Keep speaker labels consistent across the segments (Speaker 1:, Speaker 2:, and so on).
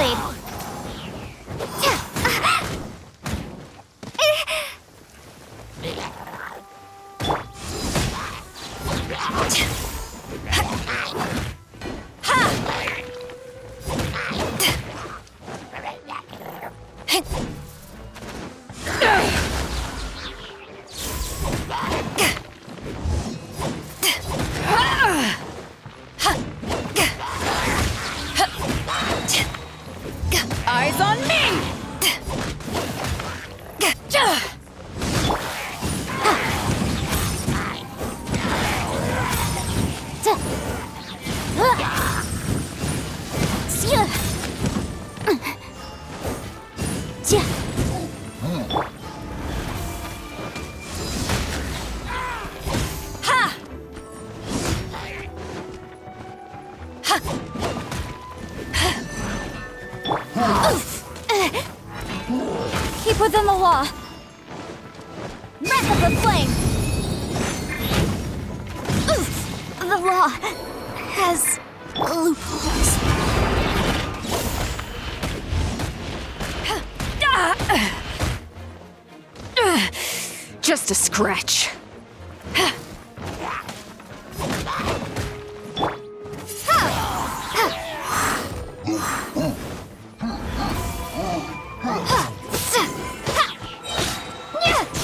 Speaker 1: blade.
Speaker 2: Eyes on me!
Speaker 1: Keep within the law. Wrath of the flame. The law has loopholes.
Speaker 2: Just a scratch.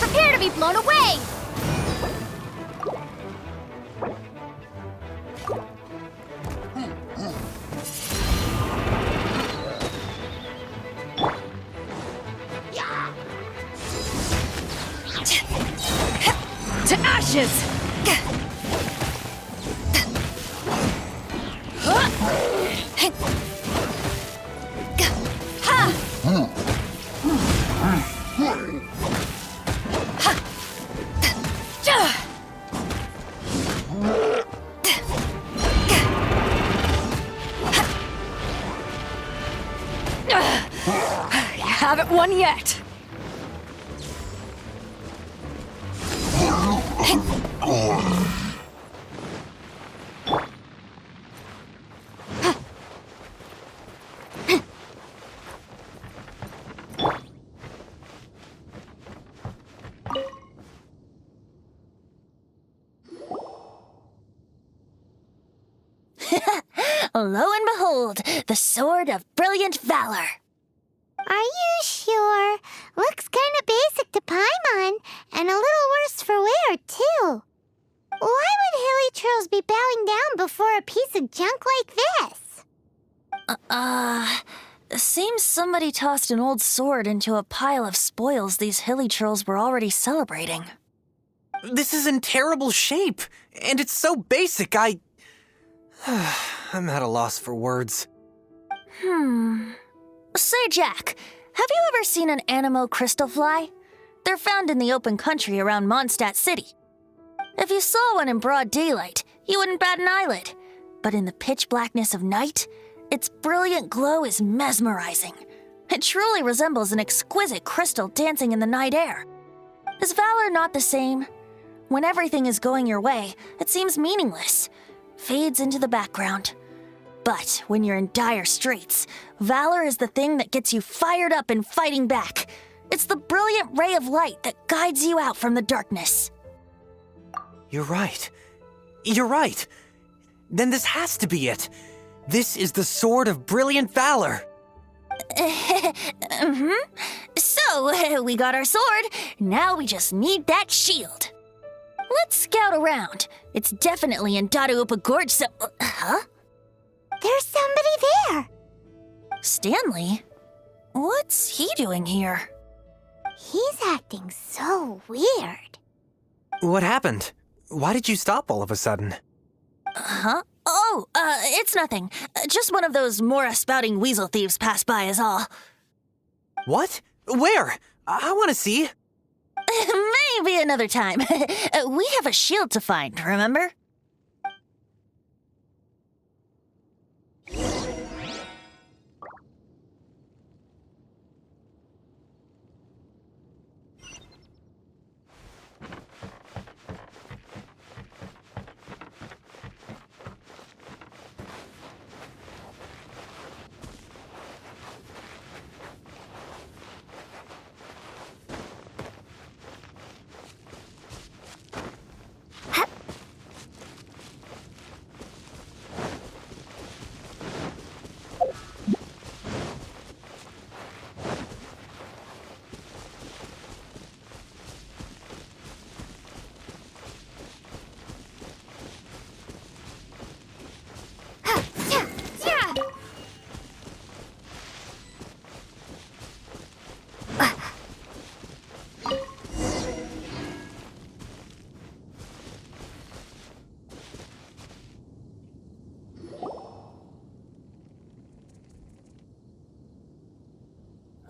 Speaker 1: Prepare to be blown away!
Speaker 2: To ashes! You haven't won yet!
Speaker 1: Lo and behold, the Sword of Brilliant Valor.
Speaker 3: Are you sure? Looks kinda basic to Paimon, and a little worse for wear, too. Why would hilly trolls be bowing down before a piece of junk like this?
Speaker 1: Seems somebody tossed an old sword into a pile of spoils these hilly trolls were already celebrating.
Speaker 4: This is in terrible shape, and it's so basic, I'm at a loss for words.
Speaker 1: Say, Jack, have you ever seen an Anemo crystal fly? They're found in the open country around Mondstadt City. If you saw one in broad daylight, you wouldn't bat an eyelid. But in the pitch blackness of night, its brilliant glow is mesmerizing. It truly resembles an exquisite crystal dancing in the night air. Is valor not the same? When everything is going your way, it seems meaningless, fades into the background. But when you're in dire straits, valor is the thing that gets you fired up and fighting back. It's the brilliant ray of light that guides you out from the darkness.
Speaker 4: You're right. You're right. Then this has to be it. This is the Sword of Brilliant Valor.
Speaker 1: So, we got our sword. Now we just need that shield. Let's scout around. It's definitely in Dadaupa Gorge, so... Huh?
Speaker 3: There's somebody there.
Speaker 1: Stanley? What's he doing here?
Speaker 3: He's acting so weird.
Speaker 4: What happened? Why did you stop all of a sudden?
Speaker 1: Huh? Oh, it's nothing. Just one of those Mora-spouting weasel thieves passed by is all.
Speaker 4: What? Where? I want to see.
Speaker 1: Maybe another time. We have a shield to find, remember?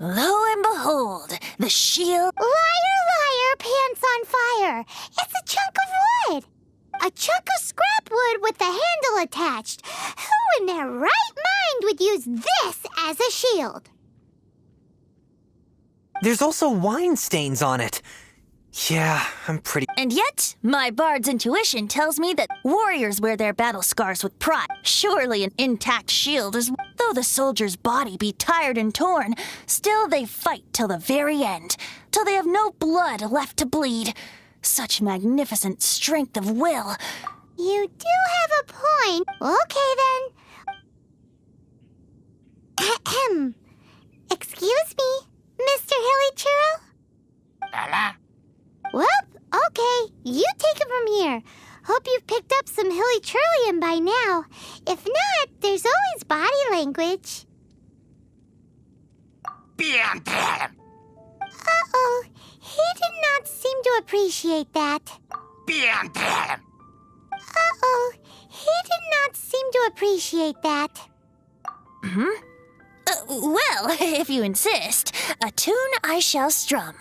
Speaker 1: Lo and behold, the shield.
Speaker 3: Liar, liar, pants on fire. It's a chunk of wood. A chunk of scrap wood with the handle attached. Who in their right mind would use this as a shield?
Speaker 4: There's also wine stains on it. Yeah, I'm pretty...
Speaker 1: And yet, my bard's intuition tells me that warriors wear their battle scars with pride. Surely an intact shield is... Though the soldier's body be tired and torn, still they fight till the very end, till they have no blood left to bleed. Such magnificent strength of will.
Speaker 3: You do have a point. Okay, then. Ahem. Excuse me, Mr. Hilly Churl? Well, okay. You take it from here. Hope you've picked up some Hilly Churlian by now. If not, there's always body language. Uh-oh. He did not seem to appreciate that. Uh-oh. He did not seem to appreciate that.
Speaker 1: Well, if you insist, a tune I shall strum.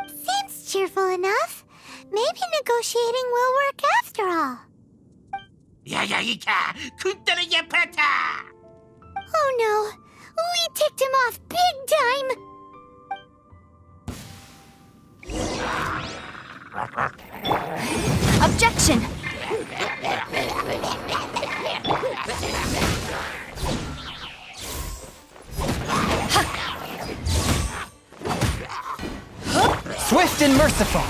Speaker 3: Seems cheerful enough. Maybe negotiating will work after all. Oh no, we ticked him off big time.
Speaker 2: Objection!
Speaker 4: Swift and merciful.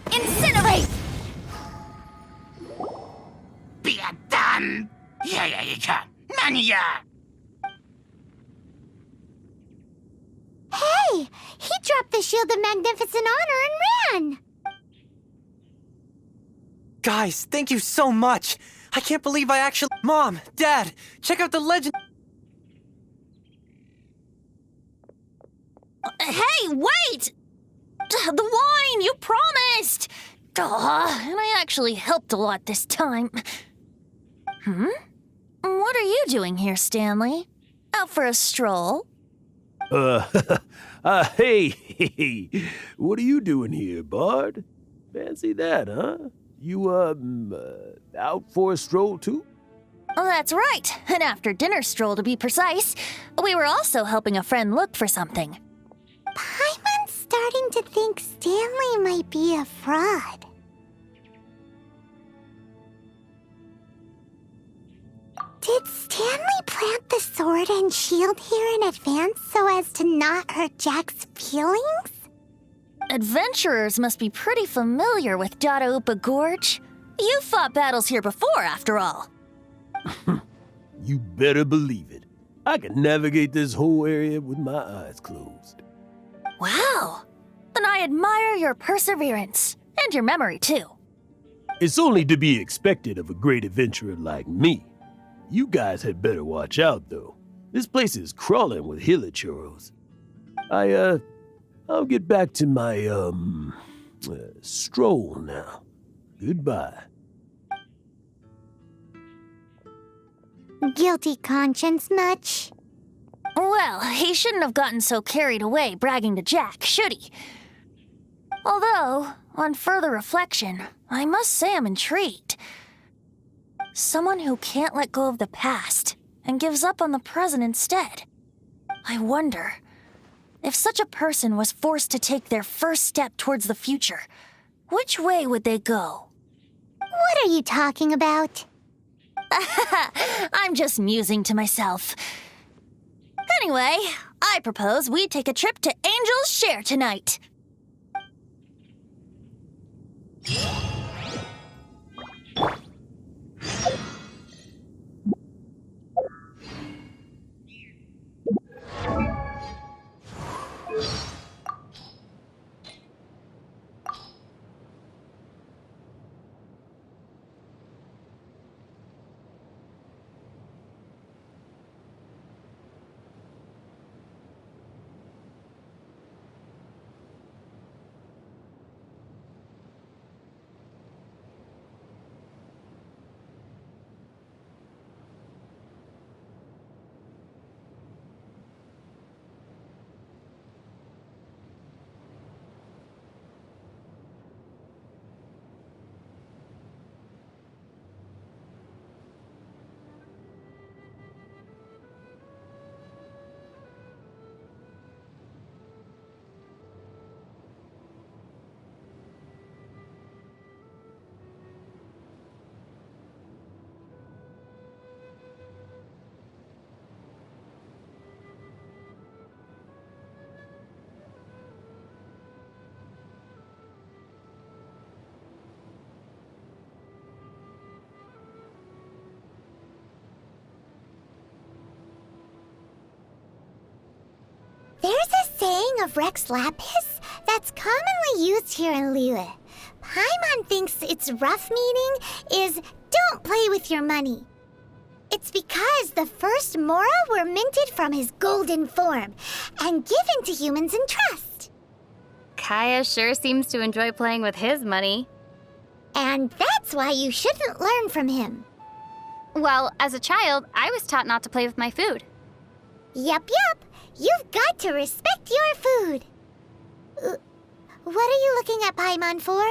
Speaker 1: Incinerate!
Speaker 3: Hey, he dropped the shield of magnificent honor and ran.
Speaker 4: Guys, thank you so much. I can't believe I actually... Mom, Dad, check out the legend...
Speaker 1: Hey, wait! The wine, you promised! And I actually helped a lot this time. What are you doing here, Stanley? Out for a stroll?
Speaker 5: Hey, what are you doing here, Bard? Fancy that, huh? You, out for a stroll, too?
Speaker 1: Oh, that's right. An after-dinner stroll, to be precise. We were also helping a friend look for something.
Speaker 3: Paimon's starting to think Stanley might be a fraud. Did Stanley plant the sword and shield here in advance so as to not hurt Jack's feelings?
Speaker 1: Adventurers must be pretty familiar with Dadaupa Gorge. You fought battles here before, after all.
Speaker 5: You better believe it. I can navigate this whole area with my eyes closed.
Speaker 1: Wow. Then I admire your perseverance. And your memory, too.
Speaker 5: It's only to be expected of a great adventurer like me. You guys had better watch out, though. This place is crawling with hilichurros. I'll get back to my, stroll now. Goodbye.
Speaker 3: Guilty conscience much?
Speaker 1: Well, he shouldn't have gotten so carried away bragging to Jack, should he? Although, on further reflection, I must say I'm intrigued. Someone who can't let go of the past and gives up on the present instead. I wonder, if such a person was forced to take their first step towards the future, which way would they go?
Speaker 3: What are you talking about?
Speaker 1: I'm just musing to myself. Anyway, I propose we take a trip to Angel's Share tonight.
Speaker 3: There's a saying of Rex Lapis that's commonly used here in Liyue. Paimon thinks its rough meaning is don't play with your money. It's because the first Mora were minted from his golden form and given to humans in trust.
Speaker 6: Kaya sure seems to enjoy playing with his money.
Speaker 3: And that's why you shouldn't learn from him.
Speaker 6: Well, as a child, I was taught not to play with my food.
Speaker 3: Yup. You've got to respect your food. What are you looking at Paimon for?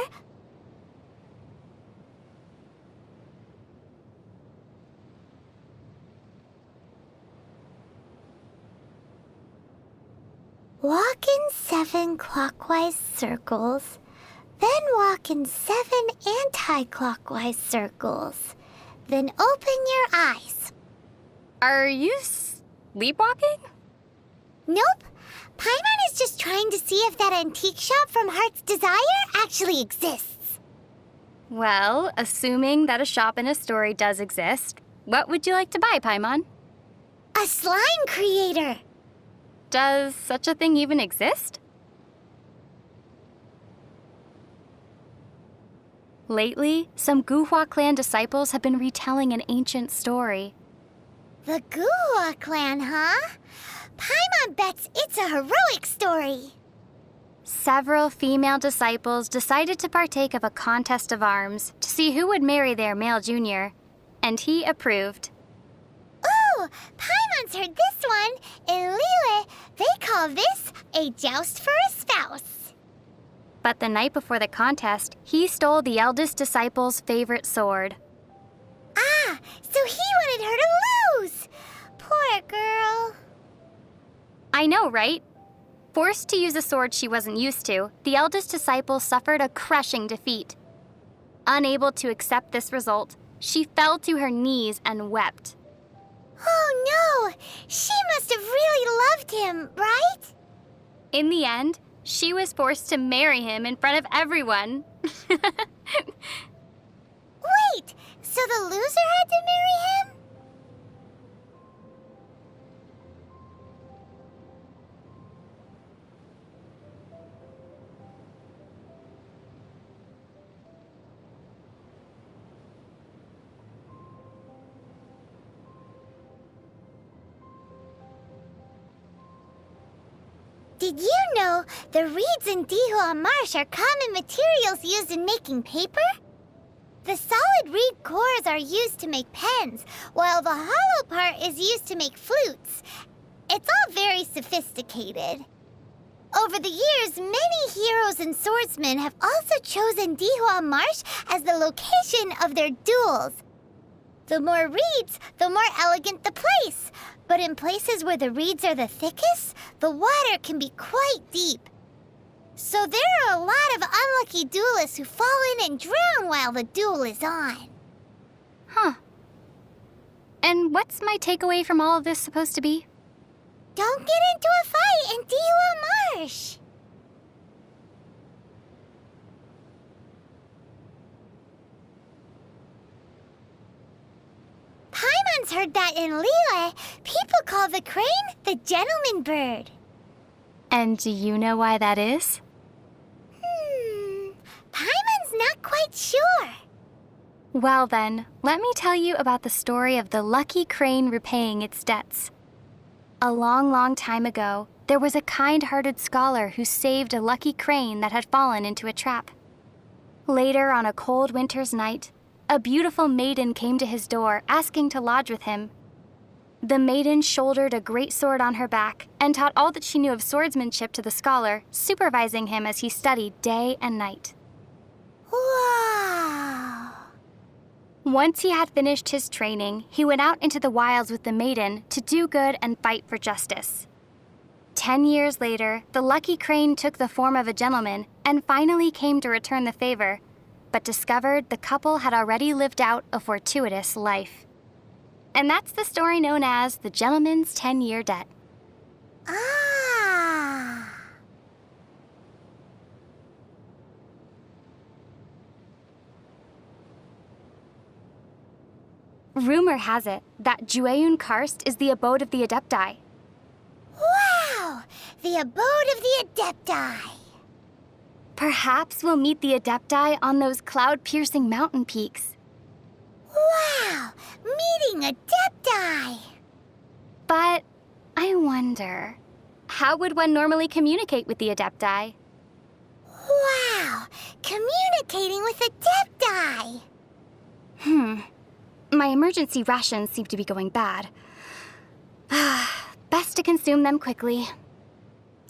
Speaker 3: Walk in 7 clockwise circles, then walk in 7 anti-clockwise circles. Then open your eyes.
Speaker 6: Are you sleepwalking?
Speaker 3: Nope. Paimon is just trying to see if that antique shop from Heart's Desire actually exists.
Speaker 6: Well, assuming that a shop in a story does exist, what would you like to buy, Paimon?
Speaker 3: A slime creator.
Speaker 6: Does such a thing even exist? Lately, some Guhua clan disciples have been retelling an ancient story.
Speaker 3: The Guhua clan, huh? Paimon bets it's a heroic story.
Speaker 6: Several female disciples decided to partake of a contest of arms to see who would marry their male junior, and he approved.
Speaker 3: Ooh, Paimon's heard this one. In Liyue, they call this a joust for a spouse.
Speaker 6: But the night before the contest, he stole the eldest disciple's favorite sword.
Speaker 3: Ah, so he wanted her to lose. Poor girl.
Speaker 6: I know, right? Forced to use a sword she wasn't used to, the eldest disciple suffered a crushing defeat. Unable to accept this result, she fell to her knees and wept.
Speaker 3: Oh no! She must have really loved him, right?
Speaker 6: In the end, she was forced to marry him in front of everyone.
Speaker 3: Wait! So the loser had to marry him? Did you know the reeds in Dihua Marsh are common materials used in making paper? The solid reed cores are used to make pens, while the hollow part is used to make flutes. It's all very sophisticated. Over the years, many heroes and swordsmen have also chosen Dihua Marsh as the location of their duels. The more reeds, the more elegant the place. But in places where the reeds are the thickest, the water can be quite deep. So there are a lot of unlucky duelists who fall in and drown while the duel is on.
Speaker 6: Huh. And what's my takeaway from all of this supposed to be?
Speaker 3: Don't get into a fight in Diwa Marsh. Paimon's heard that in Liyue, people call the crane the gentleman bird.
Speaker 6: And do you know why that is?
Speaker 3: Paimon's not quite sure.
Speaker 6: Well then, let me tell you about the story of the lucky crane repaying its debts. A long, long time ago, there was a kind-hearted scholar who saved a lucky crane that had fallen into a trap. Later, on a cold winter's night, a beautiful maiden came to his door asking to lodge with him. The maiden shouldered a great sword on her back and taught all that she knew of swordsmanship to the scholar, supervising him as he studied day and night.
Speaker 3: Wow.
Speaker 6: Once he had finished his training, he went out into the wilds with the maiden to do good and fight for justice. 10 years later, the lucky crane took the form of a gentleman and finally came to return the favor, but discovered the couple had already lived out a fortuitous life. And that's the story known as the Gentleman's 10-Year Debt.
Speaker 3: Ah.
Speaker 6: Rumor has it that Jueyun Karst is the abode of the Adepti.
Speaker 3: Wow! The abode of the Adepti.
Speaker 6: Perhaps we'll meet the Adepti on those cloud-piercing mountain peaks.
Speaker 3: Wow! Meeting Adepti.
Speaker 6: But I wonder, how would one normally communicate with the Adepti?
Speaker 3: Wow! Communicating with Adepti.
Speaker 6: My emergency rations seem to be going bad. Best to consume them quickly.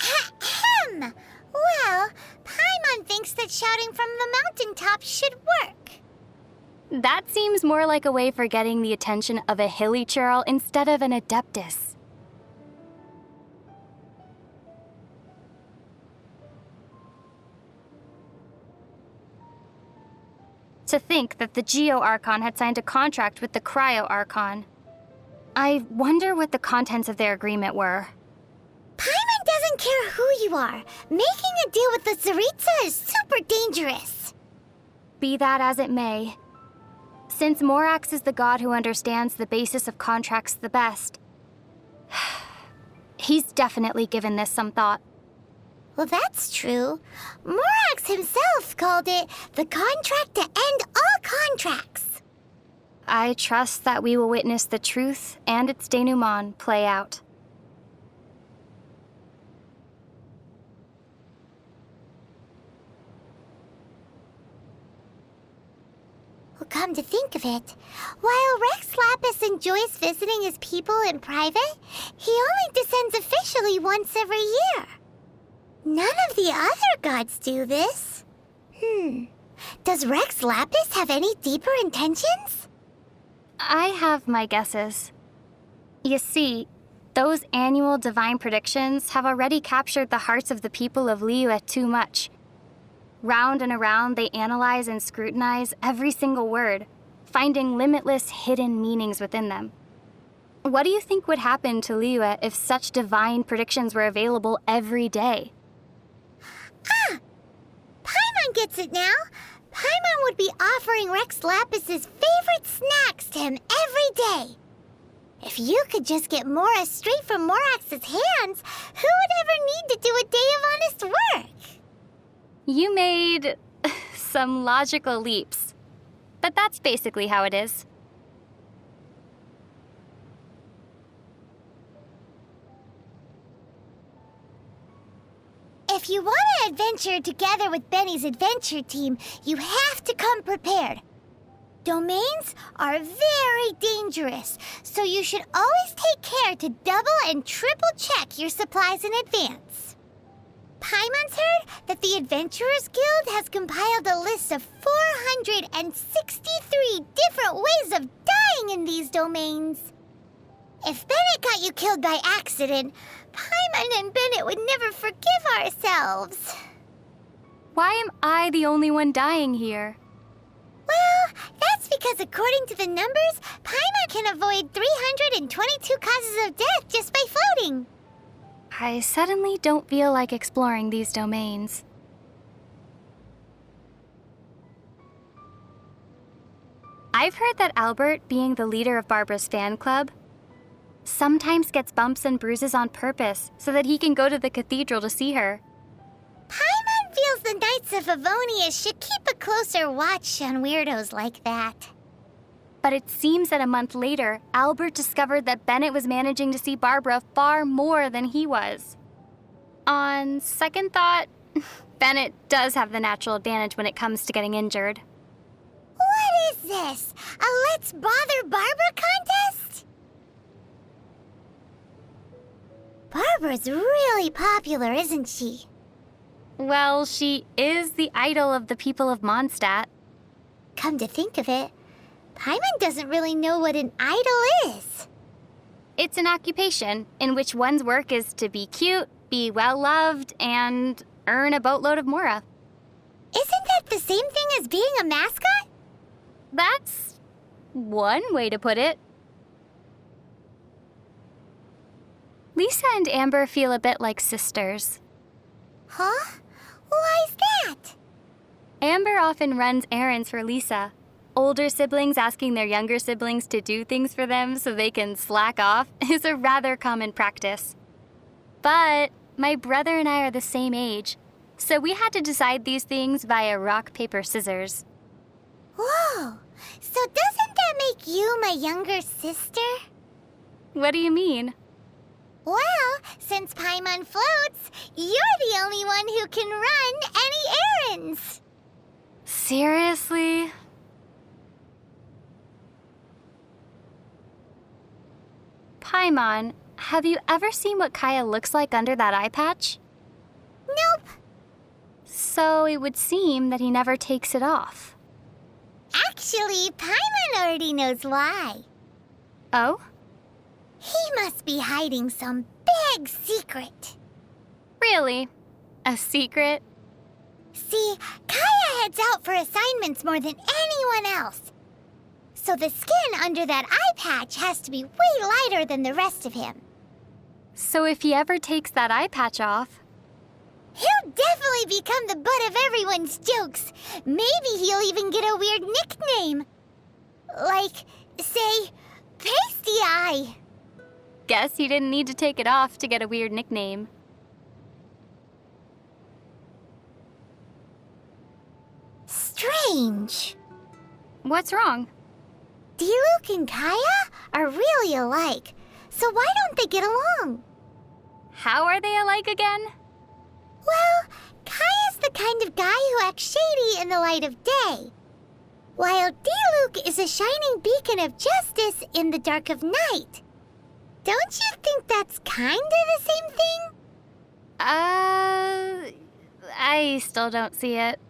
Speaker 3: Ahem! Well, Paimon thinks that shouting from the mountaintop should work.
Speaker 6: That seems more like a way for getting the attention of a hilly churl instead of an adeptus. To think that the Geo-Archon had signed a contract with the Cryo-Archon. I wonder what the contents of their agreement were.
Speaker 3: Paimon doesn't care who you are. Making a deal with the Tsaritsa is super dangerous.
Speaker 6: Be that as it may, since Morax is the god who understands the basis of contracts the best, he's definitely given this some thought.
Speaker 3: Well, that's true. Morax himself called it the contract to end all contracts.
Speaker 6: I trust that we will witness the truth and its denouement play out.
Speaker 3: Well, come to think of it, while Rex Lapis enjoys visiting his people in private, he only descends officially once every year. None of the other gods do this. Does Rex Lapis have any deeper intentions?
Speaker 6: I have my guesses. You see, those annual divine predictions have already captured the hearts of the people of Liyue too much. Round and around, they analyze and scrutinize every single word, finding limitless hidden meanings within them. What do you think would happen to Liyue if such divine predictions were available every day?
Speaker 3: Paimon gets it now. Paimon would be offering Rex Lapis's favorite snacks to him every day. If you could just get Mora straight from Morax's hands, who would ever need to do a day of honest work?
Speaker 6: You made some logical leaps, but that's basically how it is.
Speaker 3: If you want to adventure together with Benny's adventure team, you have to come prepared. Domains are very dangerous, so you should always take care to double and triple check your supplies in advance. Paimon's heard that the Adventurers Guild has compiled a list of 463 different ways of dying in these domains. If Bennett got you killed by accident, Paimon and Bennett would never forgive ourselves.
Speaker 6: Why am I the only one dying here?
Speaker 3: Well, that's because according to the numbers, Paimon can avoid 322 causes of death just by floating.
Speaker 6: I suddenly don't feel like exploring these domains. I've heard that Albert, being the leader of Barbara's fan club, sometimes gets bumps and bruises on purpose so that he can go to the cathedral to see her.
Speaker 3: Paimon feels the Knights of Avonia should keep a closer watch on weirdos like that.
Speaker 6: But it seems that a month later, Albert discovered that Bennett was managing to see Barbara far more than he was. On second thought, Bennett does have the natural advantage when it comes to getting injured.
Speaker 3: What is this? A Let's Bother Barbara contest? Barbara's really popular, isn't she?
Speaker 6: Well, she is the idol of the people of Mondstadt.
Speaker 3: Come to think of it, Paimon doesn't really know what an idol is.
Speaker 6: It's an occupation in which one's work is to be cute, be well-loved, and earn a boatload of mora.
Speaker 3: Isn't that the same thing as being a mascot?
Speaker 6: That's one way to put it. Lisa and Amber feel a bit like sisters.
Speaker 3: Huh? Why's that?
Speaker 6: Amber often runs errands for Lisa. Older siblings asking their younger siblings to do things for them so they can slack off is a rather common practice. But my brother and I are the same age, so we had to decide these things via rock, paper, scissors.
Speaker 3: Whoa! So doesn't that make you my younger sister?
Speaker 6: What do you mean?
Speaker 3: Well, since Paimon floats, you're the only one who can run any errands.
Speaker 6: Seriously? Paimon, have you ever seen what Kaya looks like under that eye patch?
Speaker 3: Nope.
Speaker 6: So it would seem that he never takes it off.
Speaker 3: Actually, Paimon already knows why.
Speaker 6: Oh?
Speaker 3: He must be hiding some big secret.
Speaker 6: Really? A secret?
Speaker 3: See, Kaya heads out for assignments more than anyone else. So the skin under that eye patch has to be way lighter than the rest of him.
Speaker 6: So if he ever takes that eye patch off...
Speaker 3: He'll definitely become the butt of everyone's jokes. Maybe he'll even get a weird nickname. Like, say, Pasty Eye.
Speaker 6: Guess he didn't need to take it off to get a weird nickname.
Speaker 3: Strange.
Speaker 6: What's wrong?
Speaker 3: Diluc and Kaya are really alike, so why don't they get along?
Speaker 6: How are they alike again?
Speaker 3: Well, Kaya's the kind of guy who acts shady in the light of day, while Diluc is a shining beacon of justice in the dark of night. Don't you think that's kind of the same thing?
Speaker 6: I still don't see it.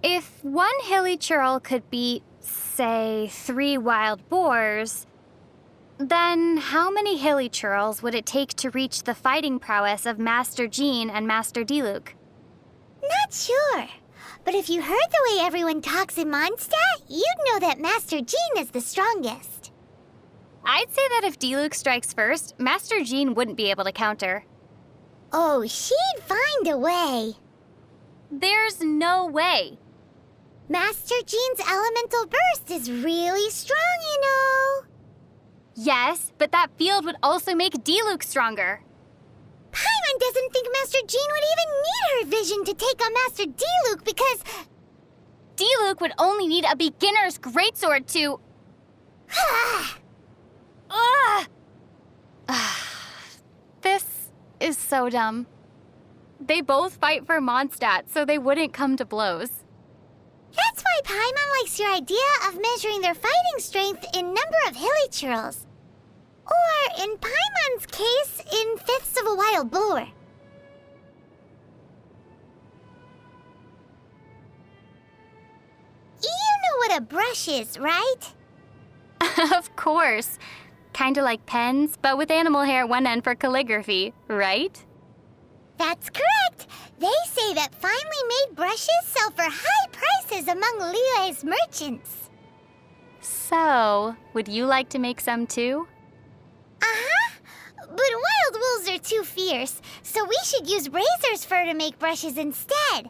Speaker 6: If one hilly churl could beat, say, 3 wild boars, then how many hilly churls would it take to reach the fighting prowess of Master Jean and Master Diluc?
Speaker 3: Not sure. But if you heard the way everyone talks in Mondstadt, you'd know that Master Jean is the strongest.
Speaker 6: I'd say that if Diluc strikes first, Master Jean wouldn't be able to counter.
Speaker 3: Oh, she'd find a way.
Speaker 6: There's no way.
Speaker 3: Master Jean's elemental burst is really strong, you know.
Speaker 6: Yes, but that field would also make Diluc stronger.
Speaker 3: Paimon doesn't think Master Jean would even need her vision to take on Master Diluc because...
Speaker 6: Diluc would only need a beginner's greatsword to... This is so dumb. They both fight for Mondstadt, so they wouldn't come to blows.
Speaker 3: That's why Paimon likes your idea of measuring their fighting strength in number of hilichurls. Or, in Paimon's case, in fifths of a wild boar. You know what a brush is, right?
Speaker 6: Of course. Kinda like pens, but with animal hair at one end for calligraphy, right?
Speaker 3: That's correct. They say that finely made brushes sell for high prices among Liyue's merchants.
Speaker 6: So, would you like to make some too?
Speaker 3: Uh-huh. But wild wolves are too fierce, so we should use Razor's fur to make brushes instead.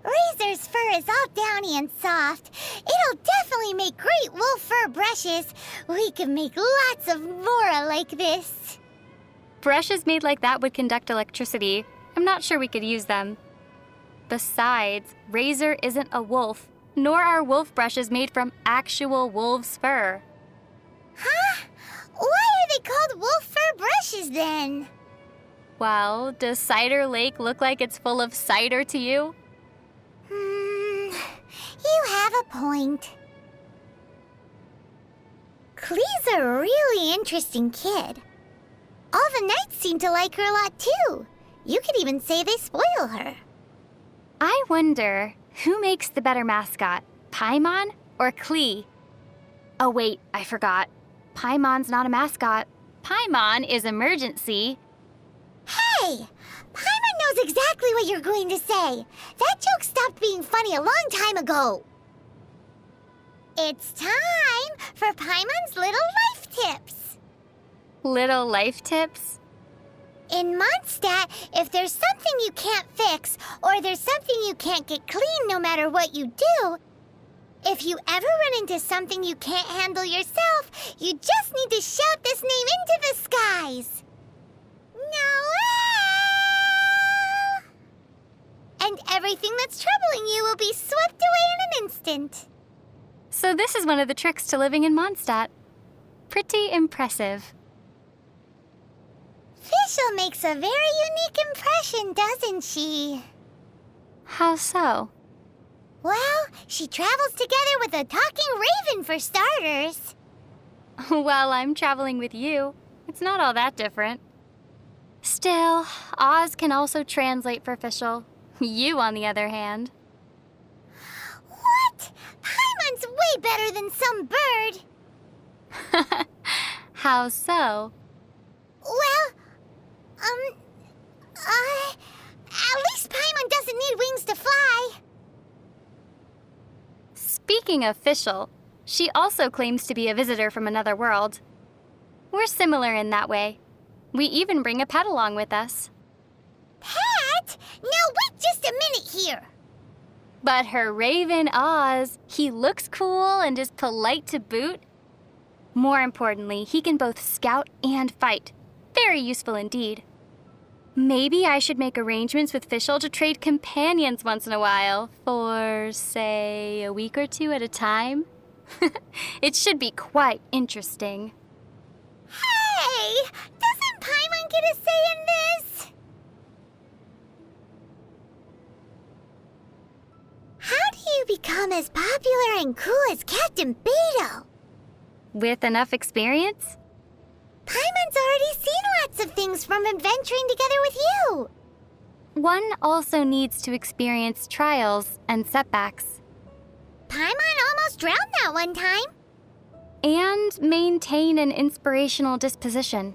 Speaker 3: Razor's fur is all downy and soft. It'll definitely make great wolf fur brushes. We can make lots of more like this.
Speaker 6: Brushes made like that would conduct electricity. I'm not sure we could use them. Besides, Razor isn't a wolf, nor are wolf brushes made from actual wolf's fur.
Speaker 3: Huh? Why are they called wolf fur brushes then?
Speaker 6: Well, does Cider Lake look like it's full of cider to you?
Speaker 3: You have a point. Klee's a really interesting kid. All the knights seem to like her a lot too. You could even say they spoil her.
Speaker 6: I wonder, who makes the better mascot, Paimon or Klee? Oh wait, I forgot. Paimon's not a mascot. Paimon is emergency.
Speaker 3: Hey! Paimon knows exactly what you're going to say. That joke stopped being funny a long time ago. It's time for Paimon's Little Life Tips.
Speaker 6: Little life tips?
Speaker 3: In Mondstadt, if there's something you can't fix, or there's something you can't get clean no matter what you do, if you ever run into something you can't handle yourself, you just need to shout this name into the skies. Noelle! And everything that's troubling you will be swept away in an instant.
Speaker 6: So this is one of the tricks to living in Mondstadt. Pretty impressive.
Speaker 3: Fischl makes a very unique impression, doesn't she?
Speaker 6: How so?
Speaker 3: Well, she travels together with a talking raven for starters.
Speaker 6: Well, I'm traveling with you. It's not all that different. Still, Oz can also translate for Fischl. You, on the other hand.
Speaker 3: What? Paimon's way better than some bird.
Speaker 6: How so?
Speaker 3: Well, at least Paimon doesn't need wings to fly.
Speaker 6: Speaking of Fischl, she also claims to be a visitor from another world. We're similar in that way. We even bring a pet along with us.
Speaker 3: Pet? Now wait just a minute here.
Speaker 6: But her raven Oz, he looks cool and is polite to boot. More importantly, he can both scout and fight. Very useful indeed. Maybe I should make arrangements with Fischl to trade companions once in a while for, say, a week or two at a time. It should be quite interesting.
Speaker 3: Hey! Doesn't Paimon get a say in this? How do you become as popular and cool as Captain Beetle?
Speaker 6: With enough experience?
Speaker 3: Paimon's already seen lots of things from adventuring together with you.
Speaker 6: One also needs to experience trials and setbacks.
Speaker 3: Paimon almost drowned that one time.
Speaker 6: And maintain an inspirational disposition.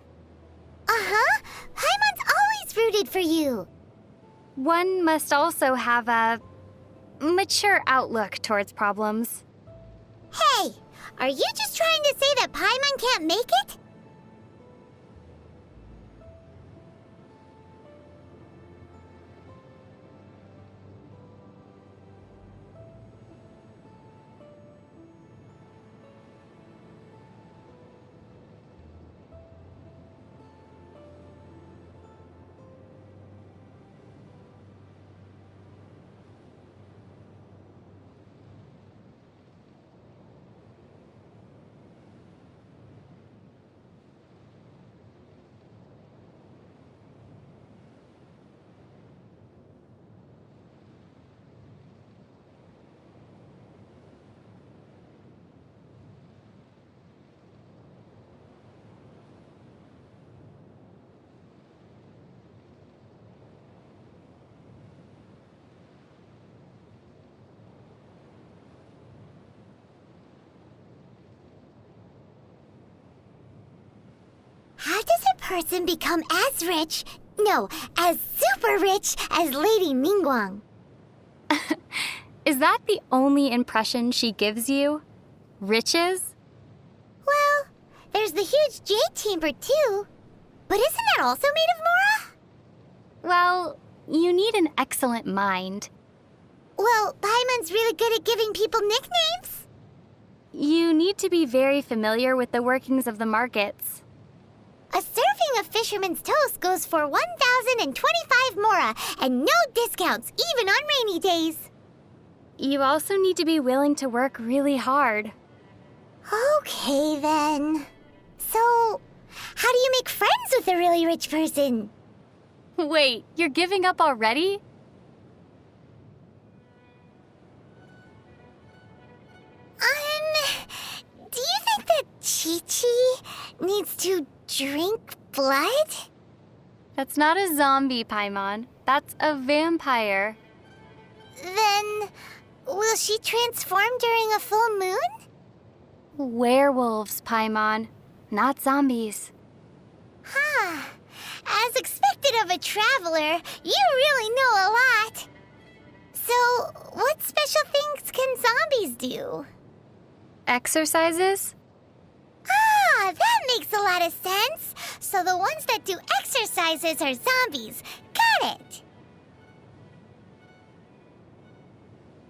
Speaker 3: Uh-huh. Paimon's always rooted for you.
Speaker 6: One must also have a mature outlook towards problems.
Speaker 3: Hey, are you just trying to say that Paimon can't make it? How does a person become as rich, no, as super rich as Lady Ningguang?
Speaker 6: Is that the only impression she gives you? Riches?
Speaker 3: Well, there's the huge jade chamber too. But isn't that also made of Mora?
Speaker 6: Well, you need an excellent mind.
Speaker 3: Well, Paimon's really good at giving people nicknames.
Speaker 6: You need to be very familiar with the workings of the markets.
Speaker 3: A serving of Fisherman's Toast goes for 1,025 Mora, and no discounts, even on rainy days.
Speaker 6: You also need to be willing to work really hard.
Speaker 3: Okay, then. So, how do you make friends with a really rich person?
Speaker 6: Wait, you're giving up already?
Speaker 3: Do you think that Chi-Chi needs to drink blood?
Speaker 6: That's not a zombie, Paimon. That's a vampire.
Speaker 3: Then, will she transform during a full moon?
Speaker 6: Werewolves, Paimon, not zombies.
Speaker 3: Huh. As expected of a traveler, you really know a lot. So, what special things can zombies do?
Speaker 6: Exercises?
Speaker 3: Ah, that makes a lot of sense. So the ones that do exercises are zombies. Got it.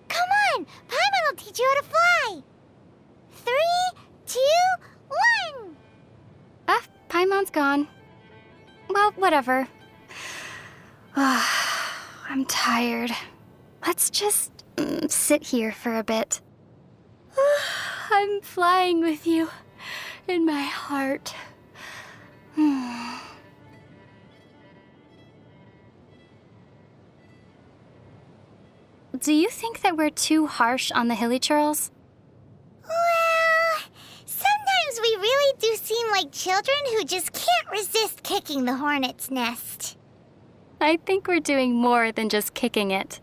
Speaker 3: Come on, Paimon will teach you how to fly. 3, 2, 1.
Speaker 6: Ah, Paimon's gone. Well, whatever. I'm tired. Let's just sit here for a bit. I'm flying with you in my heart. Do you think that we're too harsh on the hilly churls?
Speaker 3: Well, sometimes we really do seem like children who just can't resist kicking the hornet's nest.
Speaker 6: I think we're doing more than just kicking it.